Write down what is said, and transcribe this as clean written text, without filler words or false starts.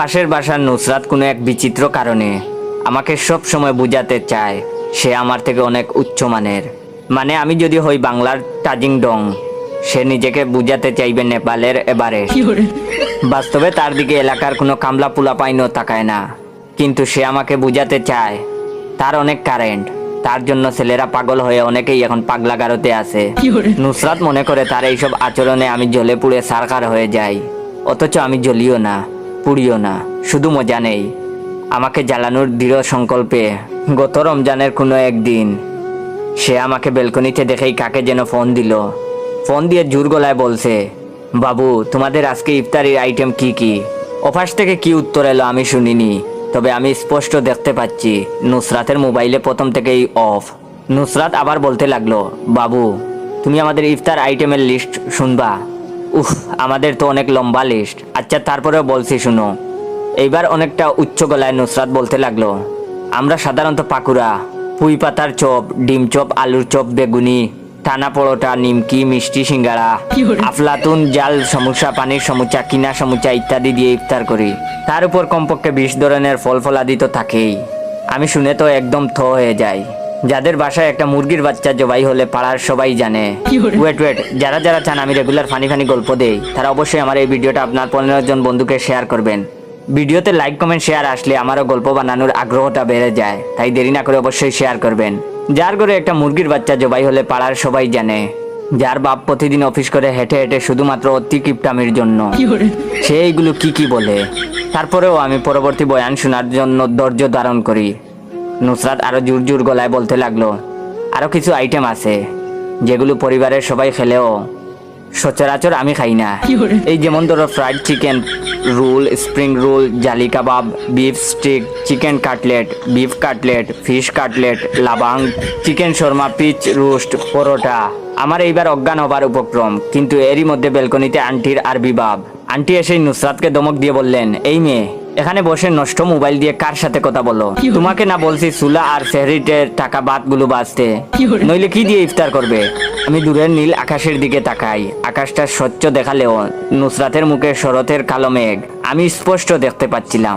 পাশের বাসার নুসরাত কোনো এক বিচিত্র কারণে আমাকে সব সময় বুঝাতে চায় সে আমার থেকে অনেক উচ্চমানের। মানে আমি যদি হই বাংলার তাজিং ডং, সে নিজেকে বুঝাতে চাইবে নেপালের এভারেস্ট। বাস্তবে তার দিকে এলাকার কোনো কামলা পুলা পাইনও তাকায় না, কিন্তু সে আমাকে বুঝাতে চায় তার অনেক কারেন্ট, তার জন্য ছেলেরা পাগল হয়ে অনেকেই এখন পাগলাগারোতে আছে। নুসরাত মনে করে তার এইসব আচরণে আমি জ্বলে পুড়ে সারকার হয়ে যাই, অথচ আমি জ্বলিও না, পুড়িও না, শুধু মজা নেই। আমাকে জ্বালানোর দৃঢ় সংকল্পে গত রমজানের কোনো একদিন সে আমাকে বেলকনিতে দেখেই কাকে যেন ফোন দিল। ফোন দিয়ে জোর গলায় বলছে, বাবু তোমাদের আজকে ইফতারির আইটেম কি কি? অফাস থেকে কি উত্তর এলো আমি শুনিনি, তবে আমি স্পষ্ট দেখতে পাচ্ছি নুসরাতের মোবাইলে প্রথম থেকেই অফ। নুসরাত আবার বলতে লাগলো, বাবু তুমি আমাদের ইফতার আইটেমের লিস্ট শুনবা? উফ, আমাদের তো অনেক লম্বা লিস্ট। আচ্ছা তারপরেও বলছি শুনো। এইবার অনেকটা উচ্চ গলায় নুসরাত বলতে লাগলো, আমরা সাধারণত পাকুড়া, পুঁই পাতার চপ, ডিম চপ, আলুর চপ, বেগুনি, টানা পরোটা, নিমকি, মিষ্টি, সিঙ্গাড়া, আফলাতুন, জাল সমুচা, পানির সমুচা, কিনা সমুচা ইত্যাদি দিয়ে ইফতার করি। তার উপর কমপক্ষে 20 ধরনের ফল ফলাদি তো থাকেই। আমি শুনে তো একদম থ হয়ে যাই। যাদের বাসায় একটা মুরগির বাচ্চা জবাই হলে পাড়ার সবাই জানে। ওয়েট, যারা যারা চান আমি রেগুলার ফানি গল্প দেই, তারা অবশ্যই আমার এই ভিডিওটা আপনার 15 জন বন্ধুকে শেয়ার করবেন। ভিডিওতে লাইক কমেন্ট শেয়ার আসলে আমারও গল্প বানানোর আগ্রহটা বেড়ে যায়, তাই দেরি না করে অবশ্যই শেয়ার করবেন। যার ঘরে একটা মুরগির বাচ্চা জবাই হলে পাড়ার সবাই জানে, যার বাপ প্রতিদিন অফিস করে হেঁটে হেঁটে শুধুমাত্র অতি কিপটামির জন্য, সে এইগুলো কি বলে। তারপরেও আমি পরবর্তী বয়ান শোনার জন্য ধৈর্য ধারণ করি। নুসরাত আরো জোর গলায় বলতে লাগলো, আরো কিছু আইটেম আছে যেগুলো পরিবারের সবাই খেলেও সচরাচর আমি খাই না। এই যেমন ধরো fried chicken roll, spring roll, jali kebab, beef steak, chicken cutlet, beef cutlet, fish cutlet, লাবাং, চিকেন শর্মা, পিচ রোস্ট, পরোটা। আমার এইবার অজ্ঞান হবার উপক্রম, কিন্তু এরই মধ্যে বেলকনিতে আন্টির আরবিবাব। আন্টি এসেই নুসরাতকে ধমক দিয়ে বললেন, এই মেয়ে এখানে বসে নষ্ট মোবাইল দিয়ে কার সাথে কথা বলো? তোমাকে না বলছি চুলা আর সেহরিটের টাকা বাতগুলো বাঁচতে, নইলে কি দিয়ে ইফতার করবে? আমি দূরের নীল আকাশের দিকে তাকাই। আকাশটা স্বচ্ছ দেখালেও নুসরাতের মুখে শরতের কালো মেঘ আমি স্পষ্ট দেখতে পাচ্ছিলাম।